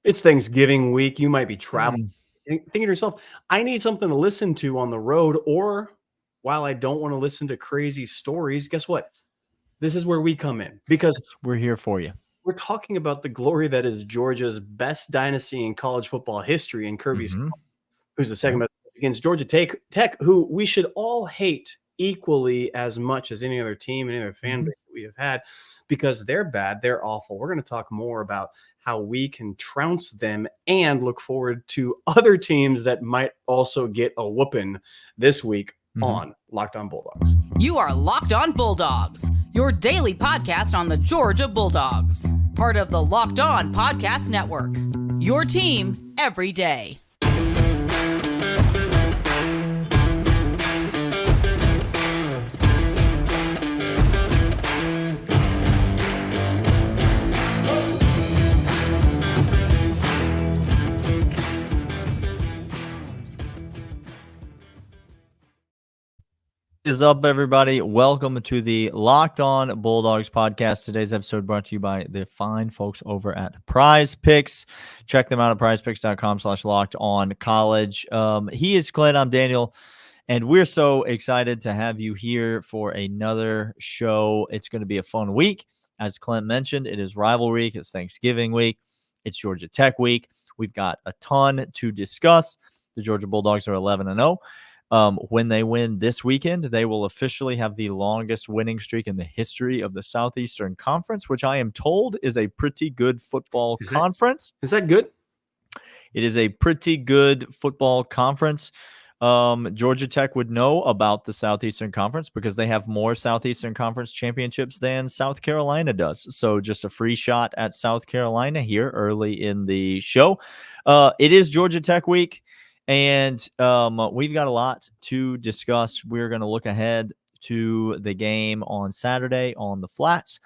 It's Thanksgiving week. You might be traveling. Mm. Thinking to yourself, I need something to listen to on the road, or while I don't want to listen to crazy stories, guess what? This is where we come in because We're here for you. we're talking about the glory that is Georgia's best dynasty in college football history in Kirby, Mm-hmm. who's the second Yep. best against Georgia Tech, who we should all hate equally as much as any other team, any other fan Mm-hmm. base that we have had, because they're bad, they're awful. We're going to talk more about how we can trounce them and look forward to other teams that might also get a whooping this week on Locked On Bulldogs. You are Locked On Bulldogs, your daily podcast on the Georgia Bulldogs, part of the Locked On Podcast Network. Your team every day. Is up, everybody? Welcome to the Locked On Bulldogs podcast. Today's episode brought to you by the fine folks over at Prize Picks. Check them out at prizepicks.com/lockedoncollege. He is Clint. I'm Daniel, and we're so excited to have you here for another show. It's going to be a fun week. As Clint mentioned, it is Rivalry week. It's Thanksgiving week. It's Georgia Tech week. We've got a ton to discuss. The Georgia Bulldogs are 11-0. When they win this weekend, they will officially have the longest winning streak in the history of the Southeastern Conference, which I am told is a pretty good football conference. Is that good? It is a pretty good football conference. Georgia Tech would know about the Southeastern Conference because they have more Southeastern Conference championships than South Carolina does. So just a free shot at South Carolina here early in the show. It is Georgia Tech week. And we've got a lot to discuss. We're going to look ahead to the game on Saturday on the Flats.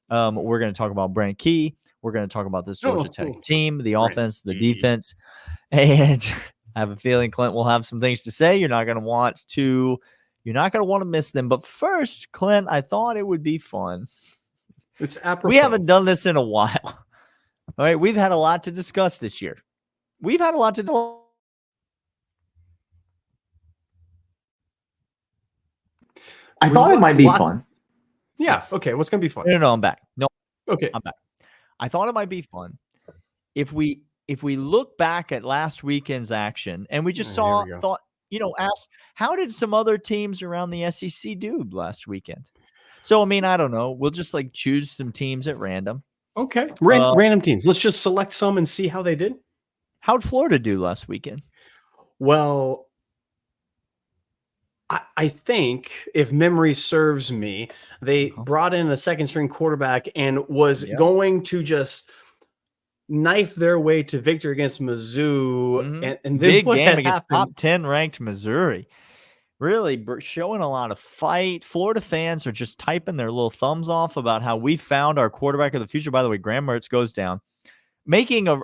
We're going to talk about Brent Key. We're going to talk about this Georgia Tech team, the offense, the defense. And I have a feeling Clint will have some things to say. You're not going to want to miss them. But first, Clint, I thought it would be fun. It's apropos. We haven't done this in a while. All right. We've had a lot to discuss this year. I thought it might be fun. Yeah. Okay. What's going to be fun? No, I'm back. No. Okay. I'm back. I thought it might be fun if we look back at last weekend's action and we just ask, how did some other teams around the SEC do last weekend? So, I mean, I don't know. We'll just choose some teams at random. Okay. Random teams. Let's just select some and see how they did. How'd Florida do last weekend? Well, I think if memory serves me, they brought in a second string quarterback and was going to just knife their way to victory against Mizzou. And then big game against top 10 ranked Missouri. Really showing a lot of fight. Florida fans are just typing their little thumbs off about how we found our quarterback of the future. By the way, Graham Mertz goes down, making a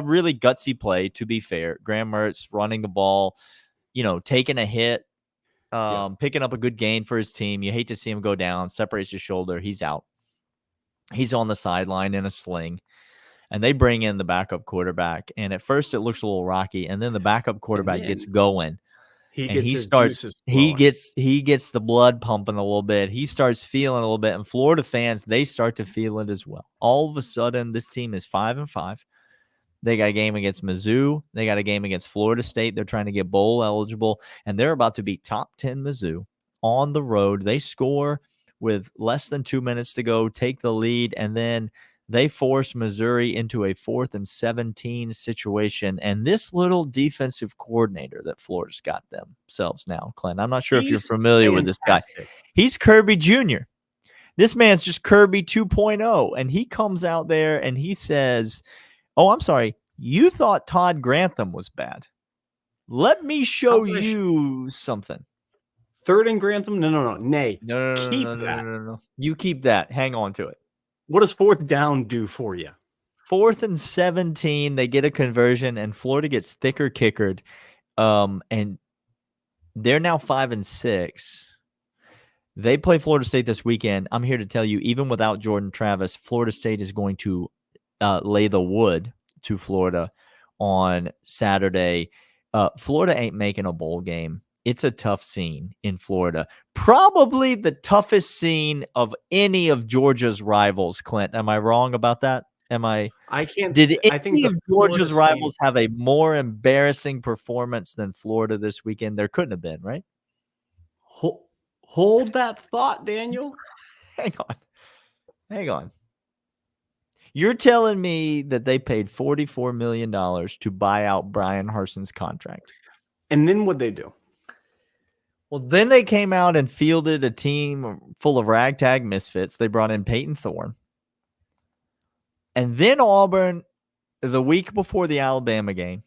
really gutsy play, to be fair. Graham Mertz running the ball, taking a hit. Picking up a good gain for his team. You hate to see him go down, separates his shoulder. He's out. He's on the sideline in a sling. And they bring in the backup quarterback. And at first it looks a little rocky. And then the backup quarterback gets going. He gets the blood pumping a little bit. He starts feeling a little bit. And Florida fans, they start to feel it as well. All of a sudden, this team is 5-5. They got a game against Mizzou. They got a game against Florida State. They're trying to get bowl eligible, and they're about to beat top 10 Mizzou on the road. They score with less than 2 minutes to go, take the lead, and then they force Missouri into a 4th and 17 situation. And this little defensive coordinator that Florida's got themselves now, Clint, I'm not sure if you're familiar with this guy. He's Kirby Jr. This man's just Kirby 2.0, and he comes out there and he says, "Oh, I'm sorry. You thought Todd Grantham was bad. Let me show you something." Third and Grantham? No. Nay. No. Keep that. No. You keep that. Hang on to it. What does 4th down do for you? 4th and 17. They get a conversion, and Florida gets thicker kickered. And they're now 5-6. They play Florida State this weekend. I'm here to tell you, even without Jordan Travis, Florida State is going to lay the wood to Florida on Saturday. Florida ain't making a bowl game. It's a tough scene in Florida. Probably the toughest scene of any of Georgia's rivals, Clint. Am I wrong about that? I can't. Did I think any the of Georgia's Florida rivals have a more embarrassing performance than Florida this weekend? There couldn't have been, right? Hold that thought, Daniel. Hang on. You're telling me that they paid $44 million to buy out Brian Harson's contract. And then what'd they do? Well, then they came out and fielded a team full of ragtag misfits. They brought in Peyton Thorne. And then Auburn, the week before the Alabama game,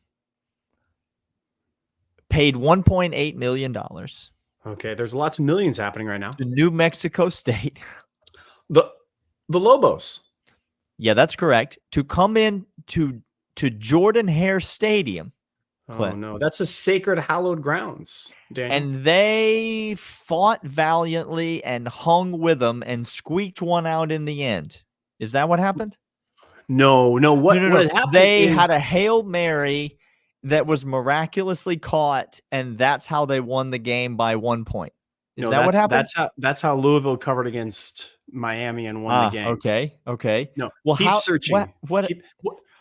paid $1.8 million. Okay, there's lots of millions happening right now. To New Mexico State. The Lobos. Yeah, that's correct. To come in to Jordan-Hare Stadium. Clint. Oh, no. That's a sacred, hallowed grounds, Daniel. And they fought valiantly and hung with them and squeaked one out in the end. Is that what happened? No. What happened They had a Hail Mary that was miraculously caught, and that's how they won the game by 1 point. Is that what happened? That's how Louisville covered against Miami and won the game. Okay. No, well, keep searching.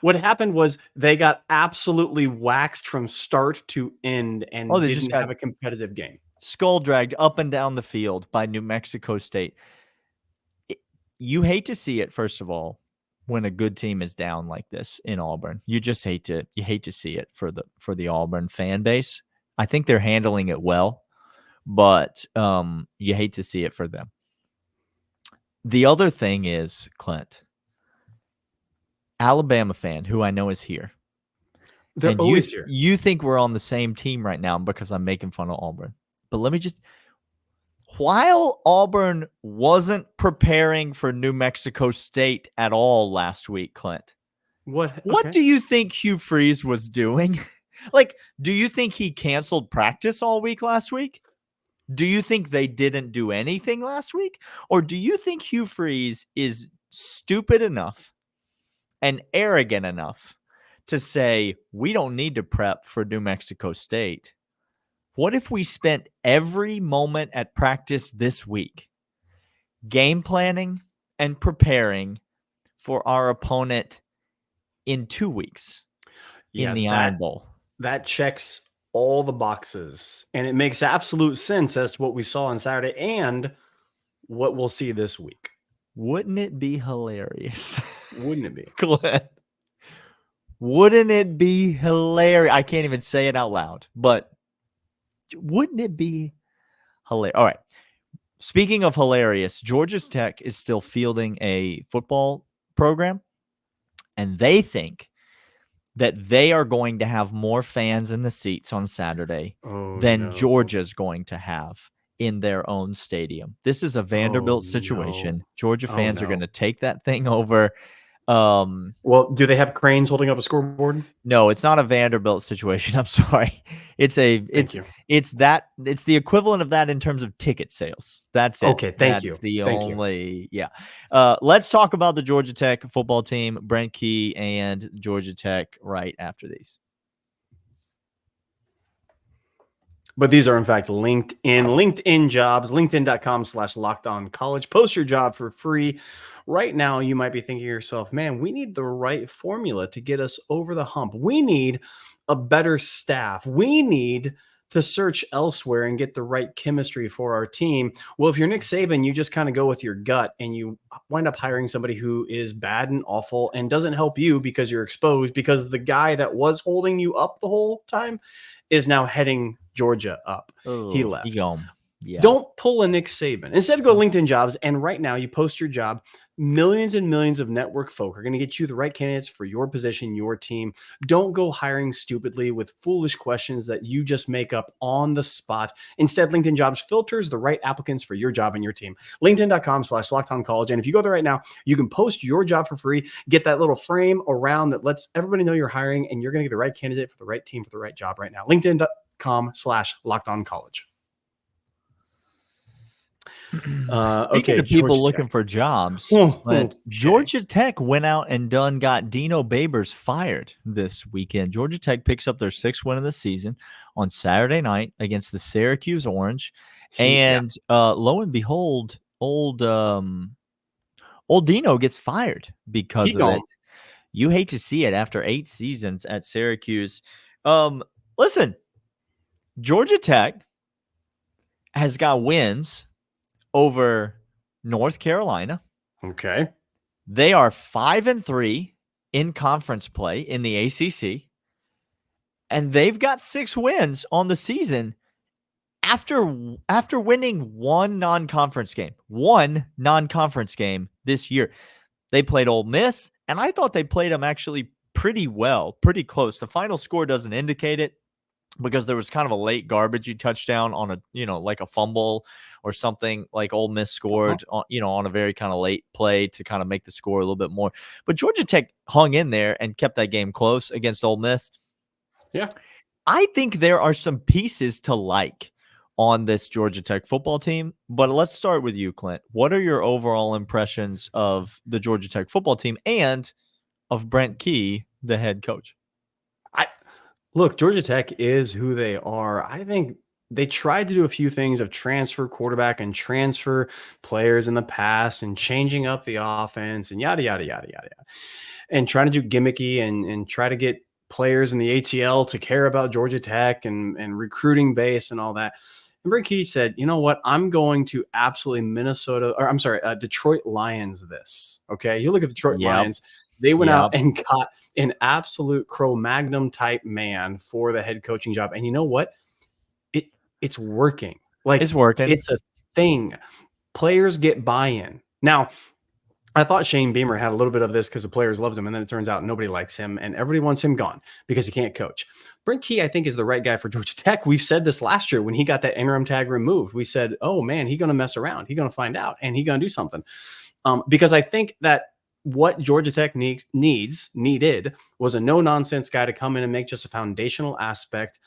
What happened was they got absolutely waxed from start to end and they didn't have a competitive game. Skull dragged up and down the field by New Mexico State. You hate to see it, first of all, when a good team is down like this in Auburn. You just hate to see it for the Auburn fan base. I think they're handling it well, but you hate to see it for them. The other thing is, Clint, Alabama fan, who I know is here. They're always here. You think we're on the same team right now because I'm making fun of Auburn. But let me just, while Auburn wasn't preparing for New Mexico State at all last week, Clint, what do you think Hugh Freeze was doing? Do you think he canceled practice all week last week? Do you think they didn't do anything last week? Or do you think Hugh Freeze is stupid enough and arrogant enough to say, we don't need to prep for New Mexico State? What if we spent every moment at practice this week game planning and preparing for our opponent in 2 weeks in the Iron Bowl? That checks all the boxes, and it makes absolute sense as to what we saw on Saturday and what we'll see this week. Wouldn't it be hilarious? Wouldn't it be? Clint, wouldn't it be hilarious? I can't even say it out loud, but wouldn't it be hilarious? All right. Speaking of hilarious, Georgia Tech is still fielding a football program, and they think that they are going to have more fans in the seats on Saturday than Georgia's going to have in their own stadium. This is a Vanderbilt situation. Georgia fans are going to take that thing over. Well, do they have cranes holding up a scoreboard? No, it's not a Vanderbilt situation. I'm sorry. It's the equivalent of that in terms of ticket sales. That's it. Okay, thank you. Let's talk about the Georgia Tech football team, Brent Key and Georgia Tech right after these. But these are, in fact, LinkedIn jobs, linkedin.com/lockedoncollege. Post your job for free. Right now, you might be thinking to yourself, man, we need the right formula to get us over the hump. We need a better staff. We need to search elsewhere and get the right chemistry for our team. Well, if you're Nick Saban, you just kind of go with your gut and you wind up hiring somebody who is bad and awful and doesn't help you because you're exposed, because the guy that was holding you up the whole time is now heading Georgia up. He left. Yeah. Don't pull a Nick Saban. Instead, go to LinkedIn Jobs, and right now you post your job. Millions and millions of network folk are going to get you the right candidates for your position, your team. Don't go hiring stupidly with foolish questions that you just make up on the spot. Instead, LinkedIn Jobs filters the right applicants for your job and your team. LinkedIn.com/lockedoncollege. And if you go there right now, you can post your job for free, get that little frame around that lets everybody know you're hiring, and you're going to get the right candidate for the right team for the right job right now. LinkedIn.com/lockedoncollege. Speaking Okay, of people Georgia looking Tech. for jobs, Okay. Georgia Tech went out and got Dino Babers fired this weekend. Georgia Tech picks up their 6th win of the season on Saturday night against the Syracuse Orange. And lo and behold, old Dino gets fired because of it. You hate to see it after 8 seasons at Syracuse. Listen, Georgia Tech has got wins over North Carolina. Okay. They are 5-3 in conference play in the ACC, and they've got 6 wins on the season after winning one non-conference game this year. They played Ole Miss, and I thought they played them actually pretty well, pretty close. The final score doesn't indicate it, because there was kind of a late garbagey touchdown on a, like a fumble or something, like Ole Miss scored, on a very kind of late play to kind of make the score a little bit more. But Georgia Tech hung in there and kept that game close against Ole Miss. Yeah. I think there are some pieces to like on this Georgia Tech football team, but let's start with you, Clint. What are your overall impressions of the Georgia Tech football team and of Brent Key, the head coach? Look, Georgia Tech is who they are. I think they tried to do a few things of transfer quarterback and transfer players in the past and changing up the offense and yada, yada, yada, yada, yada. And trying to do gimmicky and try to get players in the ATL to care about Georgia Tech and recruiting base and all that. And Brent Key said, you know what? I'm going to absolutely Detroit Lions this. Okay. You look at the Detroit Lions. They went out and got an absolute Cro-Magnon type man for the head coaching job. And you know what? It's working. Like, it's working. It's a thing. Players get buy-in. Now, I thought Shane Beamer had a little bit of this because the players loved him. And then it turns out nobody likes him and everybody wants him gone because he can't coach. Brent Key, I think, is the right guy for Georgia Tech. We've said this last year when he got that interim tag removed. We said, oh, man, he's going to mess around. He's going to find out and he's going to do something. Because I think that what Georgia Tech needed was a no-nonsense guy to come in and make just a foundational aspect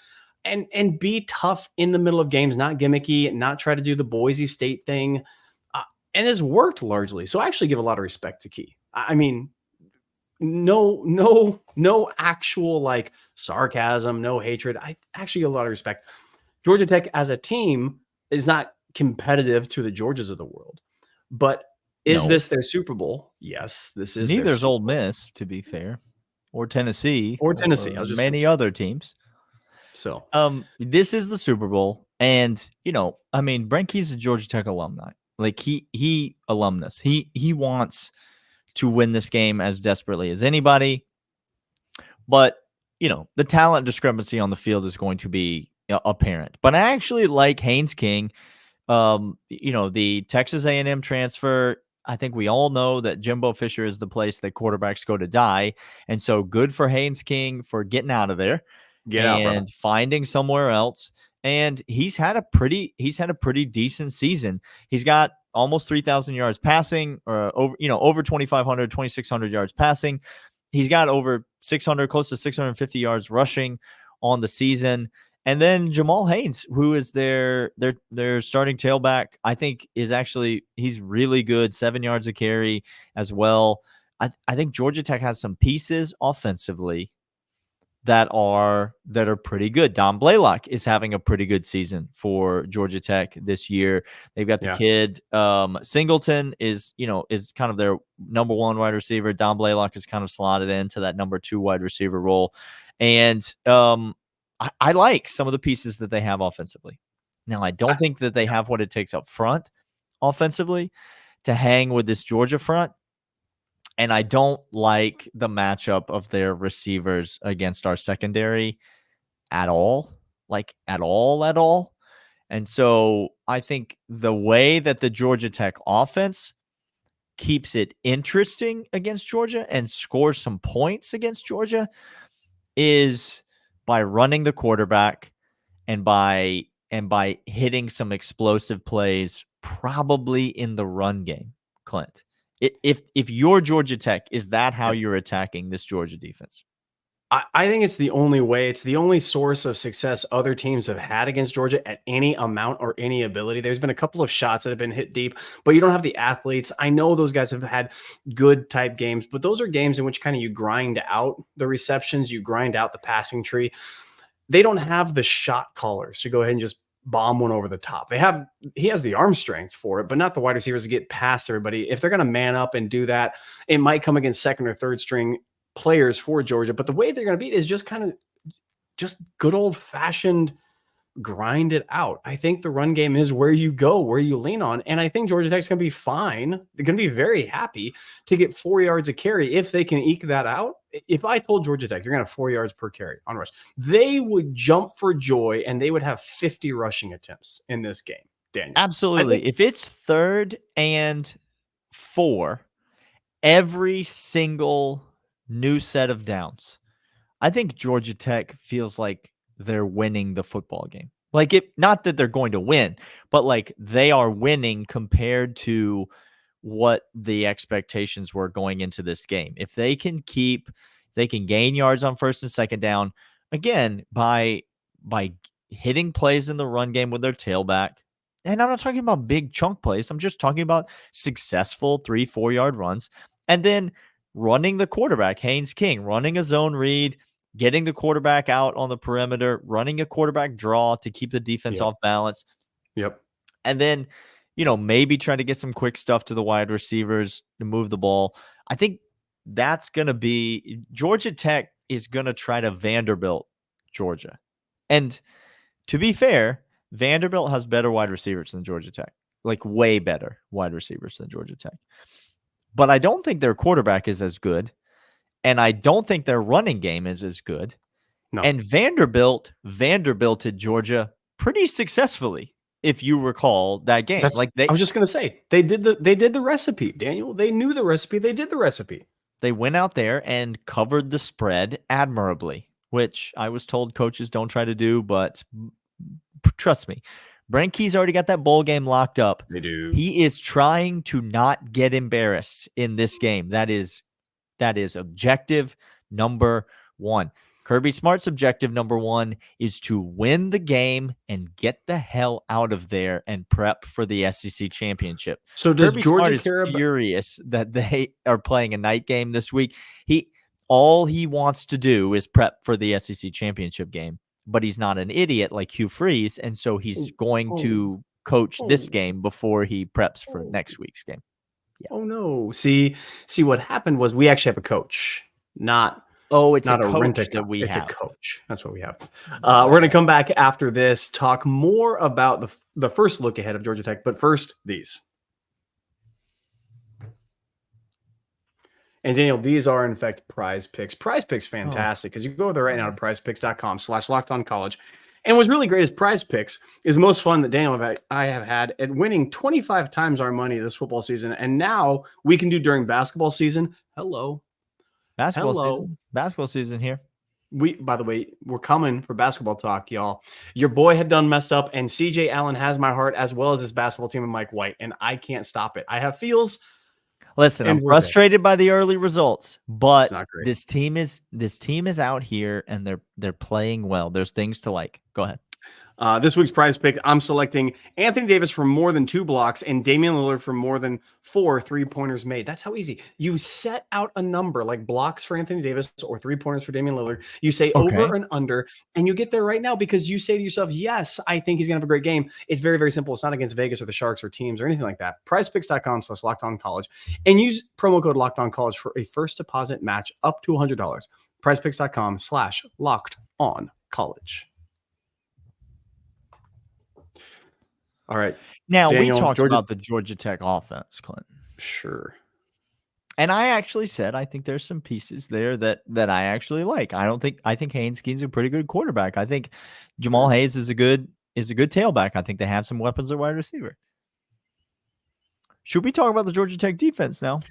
and be tough in the middle of games, not gimmicky, not try to do the Boise State thing. And it's worked largely. So I actually give a lot of respect to Key. I mean, no actual like sarcasm, no hatred. I actually give a lot of respect. Georgia Tech as a team is not competitive to the Georgias of the world, but is this their Super Bowl? Yes, this is. Neither's Ole Miss, to be fair, or Tennessee, or I was just many other teams. So, this is the Super Bowl, and I mean, Brent Key's a Georgia Tech alumni. Like he alumnus. He wants to win this game as desperately as anybody. But the talent discrepancy on the field is going to be apparent. But I actually like Haynes King. The Texas A&M transfer. I think we all know that Jimbo Fisher is the place that quarterbacks go to die. And so good for Haynes King for getting out of there and finding somewhere else. And he's had a pretty decent season. He's got almost 3,000 yards passing, or over 2,500, 2,600 yards passing. He's got over 600, close to 650 yards rushing on the season. And then Jamal Haynes, who is their starting tailback, I think he's really good, 7 yards a carry as well. I think Georgia Tech has some pieces offensively that are pretty good. Don Blaylock is having a pretty good season for Georgia Tech this year. They've got the kid Singleton is kind of their number 1 wide receiver. Don Blaylock is kind of slotted into that number 2 wide receiver role. And I like some of the pieces that they have offensively. Now, I don't think that they have what it takes up front offensively to hang with this Georgia front. And I don't like the matchup of their receivers against our secondary at all. Like at all. And so I think the way that the Georgia Tech offense keeps it interesting against Georgia and scores some points against Georgia is by running the quarterback and by hitting some explosive plays, probably in the run game, Clint. If you're Georgia Tech, is that how you're attacking this Georgia defense? I think it's the only way. It's the only source of success other teams have had against Georgia at any amount or any ability. There's been a couple of shots that have been hit deep, but you don't have the athletes. I know those guys have had good type games, but those are games in which kind of you grind out the receptions, you grind out the passing tree. They don't have the shot callers to go ahead and just bomb one over the top. He has the arm strength for it, but not the wide receivers to get past everybody. If they're going to man up and do that, it might come against second or third string players for Georgia, but the way they're going to beat is just kind of just good old fashioned grind it out. I think the run game is where you go, where you lean on. And I think Georgia Tech's going to be fine. They're going to be very happy to get 4 yards a carry if they can eke that out. If I told Georgia Tech, you're going to have 4 yards per carry on rush, they would jump for joy and they would have 50 rushing attempts in this game, Daniel. Absolutely. If it's 3rd and 4, every single new set of downs, I think Georgia Tech feels like they're winning the football game. Like, it, not that they're going to win, but like they are winning compared to what the expectations were going into this game. If they can gain yards on 1st and 2nd down, again, by hitting plays in the run game with their tailback. And I'm not talking about big chunk plays. I'm just talking about successful 3-4 yard runs. And then running the quarterback, Haynes King, running a zone read, getting the quarterback out on the perimeter, running a quarterback draw to keep the defense off balance. Yep. And then, maybe try to get some quick stuff to the wide receivers to move the ball. I think that's going to be Georgia Tech is going to try to Vanderbilt Georgia. And to be fair, Vanderbilt has better wide receivers than Georgia Tech, like way better wide receivers than Georgia Tech. But I don't think their quarterback is as good. And I don't think their running game is as good. No. And Vanderbilted Georgia pretty successfully, if you recall that game. I was just going to say, they did the recipe, Daniel. They knew the recipe. They did the recipe. They went out there and covered the spread admirably, which I was told coaches don't try to do, but trust me, Brent Key's already got that bowl game locked up. They do. He is trying to not get embarrassed in this game. That is objective number 1. Kirby Smart's objective number 1 is to win the game and get the hell out of there and prep for the SEC championship. So does Kirby Georgia Smart is furious that they are playing a night game this week. All he wants to do is prep for the SEC championship game. But he's not an idiot like Hugh Freeze, and so he's going to coach this game before he preps for next week's game. Yeah. Oh no! See, what happened was we actually have a coach, it's not a coach that we have. It's a coach. That's what we have. We're going to come back after this, talk more about the first look ahead of Georgia Tech, but first these. And Daniel, these are in fact Prize Picks. Prize Picks, fantastic, because you go there right now to prizepicks.com/lockedoncollege. And what's really great is Prize Picks is the most fun that Daniel and I have had at winning 25 times our money this football season. And now we can do during basketball season. Basketball season here. By the way, we're coming for basketball talk, y'all. Your boy had done messed up, and CJ Allen has my heart as well as this basketball team and Mike White, and I can't stop it. I have feels. Listen, I'm frustrated by the early results, but this team is out here and they're playing well. There's things to like. Go ahead. This week's Prize Pick, I'm selecting Anthony Davis for more than 2 blocks and Damian Lillard for more than 4 3-pointers made. That's how easy. You set out a number like blocks for Anthony Davis or 3-pointers for Damian Lillard. You say over and under, and you get there right now because you say to yourself, yes, I think he's going to have a great game. It's very, very simple. It's not against Vegas or the Sharks or teams or anything like that. PrizePicks.com/LockedOnCollege and use promo code LockedOnCollege for a first deposit match up to $100. PrizePicks.com/LockedOnCollege. All right. Now, Daniel, we talked about the Georgia Tech offense, Clint. Sure. And I actually said I think there's some pieces there that I actually like. I think Haynes Key's a pretty good quarterback. I think Jamal Hayes is a good tailback. I think they have some weapons at wide receiver. Should we talk about the Georgia Tech defense now?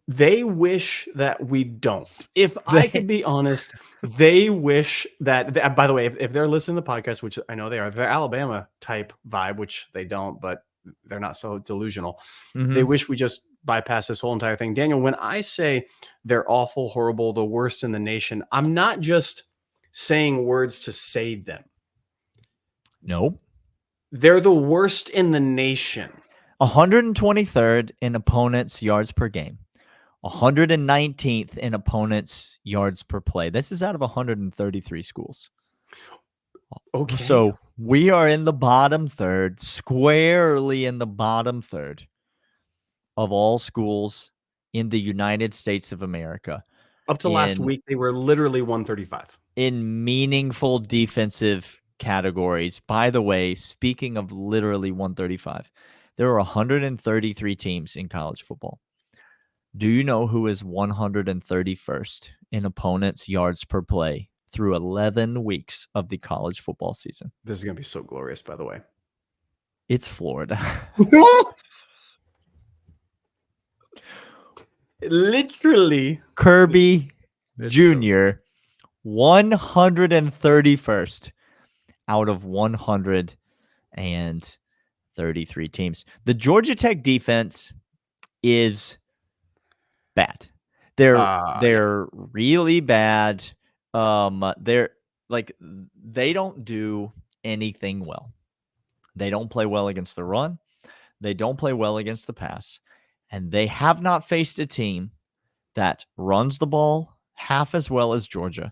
They wish that we don't. If I could be honest, they wish that, by the way, if they're listening to the podcast, which I know they are, they're Alabama type vibe, which they don't, but they're not so delusional. Mm-hmm. They wish we just bypass this whole entire thing. Daniel, when I say they're awful, horrible, the worst in the nation, I'm not just saying words to say them. Nope. They're the worst in the nation. 123rd in opponents' yards per game. 119th in opponents' yards per play. This is out of 133 schools. Okay. So we are in the bottom third, squarely in the bottom third of all schools in the United States of America. Up to last week, they were literally 135. In meaningful defensive categories. By the way, speaking of literally 135, there are 133 teams in college football. Do you know who is 131st in opponents' yards per play through 11 weeks of the college football season? This is going to be so glorious, by the way. It's Florida. Literally. Kirby Jr., 131st out of 133 teams. The Georgia Tech defense is bad. They're really bad. They don't do anything well. They don't play well against the run. They don't play well against the pass. And they have not faced a team that runs the ball half as well as Georgia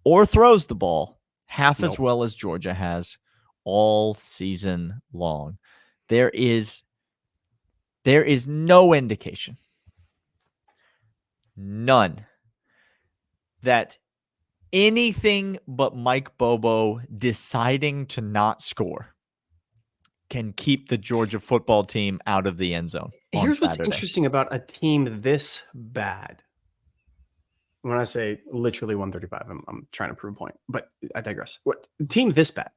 or throws the ball half as well as Georgia has all season long. There is no indication, none, that anything but Mike Bobo deciding to not score can keep the Georgia football team out of the end zone. Here's Saturday. What's interesting about a team this bad. When I say literally 135, I'm trying to prove a point, but I digress. What team this bad?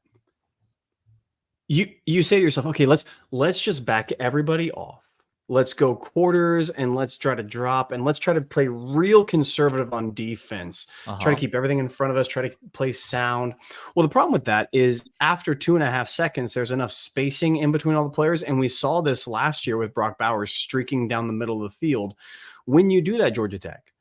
You say to yourself, okay, let's just back everybody off. Let's go quarters and let's try to drop and let's try to play real conservative on defense. Try to keep everything in front of us. Try to play sound. Well, the problem with that is after 2.5 seconds, there's enough spacing in between all the players. And we saw this last year with Brock Bowers streaking down the middle of the field. When you do that, Georgia Tech,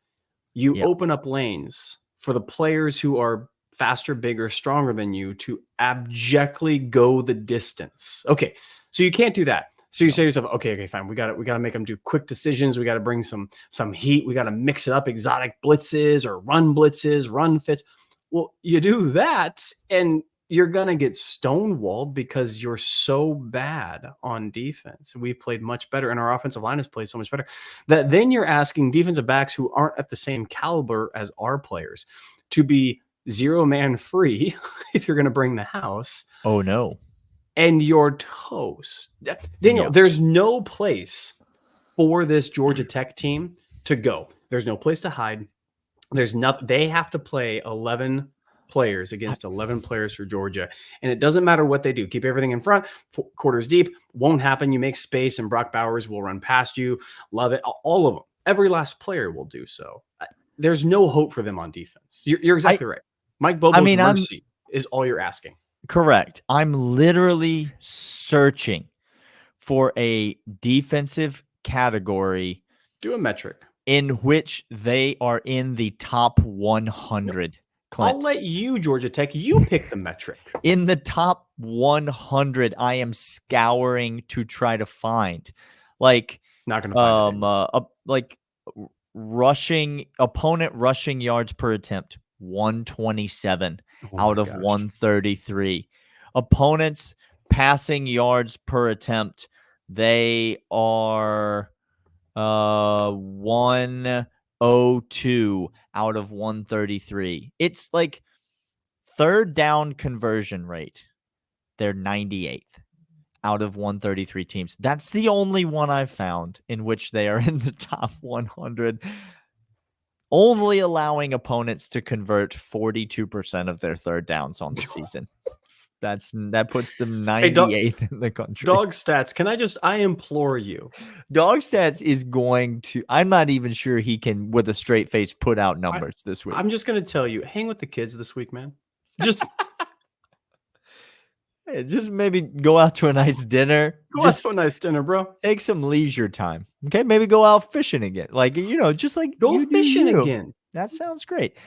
you open up lanes for the players who are faster, bigger, stronger than you to abjectly go the distance. Okay, so you can't do that. So you say to yourself, okay, fine. We got to make them do quick decisions. We got to bring some heat. We got to mix it up, exotic blitzes or run fits. Well, you do that, and you're gonna get stonewalled because you're so bad on defense. We've played much better, and our offensive line has played so much better that then you're asking defensive backs who aren't at the same caliber as our players to be zero-man free if you're going to bring the house. Oh, no. And you're toast. Daniel, there's no place for this Georgia Tech team to go. There's no place to hide. There's nothing. They have to play 11 players against 11 players for Georgia. And it doesn't matter what they do. Keep everything in front. Quarters deep. Won't happen. You make space and Brock Bowers will run past you. Love it. All of them. Every last player will do so. There's no hope for them on defense. You're exactly right. Mike Bobo's mercy is all you're asking. Correct. I'm literally searching for a defensive category. Do a metric. In which they are in the top 100. Clint. I'll let you, Georgia Tech, you pick the metric. In the top 100, I am scouring to try to find. Like, not going to find opponent rushing yards per attempt, 127 out of 133. Opponents passing yards per attempt, they are 102 out of 133. It's like third down conversion rate. They're 98th out of 133 teams. That's the only one I've found in which they are in the top 100. Only allowing opponents to convert 42% of their third downs on the season. That puts them 98th in the country. Dawgs stats. I implore you. Dawgs stats is going to, I'm not even sure he can, with a straight face, put out numbers this week. I'm just going to tell you, hang with the kids this week, man. Just Hey, just maybe go out to a nice dinner. Go out to a nice dinner, bro. Take some leisure time. Okay, maybe go out fishing again. Like, just like Go you do fishing you. again. That sounds great.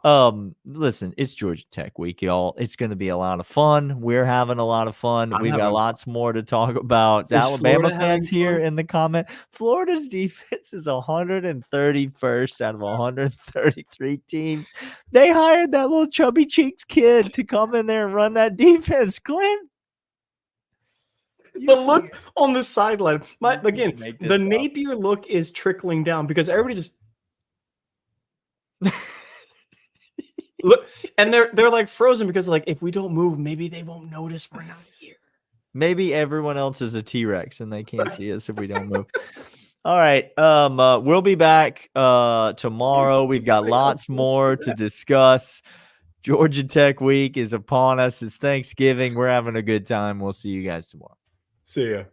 Listen, it's Georgia Tech week, y'all. It's going to be a lot of fun. We're having a lot of fun. We've got lots more to talk about. Is Alabama Florida fans having here fun? in the comment. Florida's defense is 131st out of 133 teams. They hired that little chubby cheeks kid to come in there and run that defense. Clint. The look on the sideline. Make The this up. Napier look is trickling down because everybody just look, and they're like frozen because like if we don't move, maybe they won't notice we're not here. Maybe everyone else is a T-Rex and they can't see us if we don't move. All right. We'll be back tomorrow. We've got lots more to discuss. Georgia Tech week is upon us. It's Thanksgiving. We're having a good time. We'll see you guys tomorrow. See ya.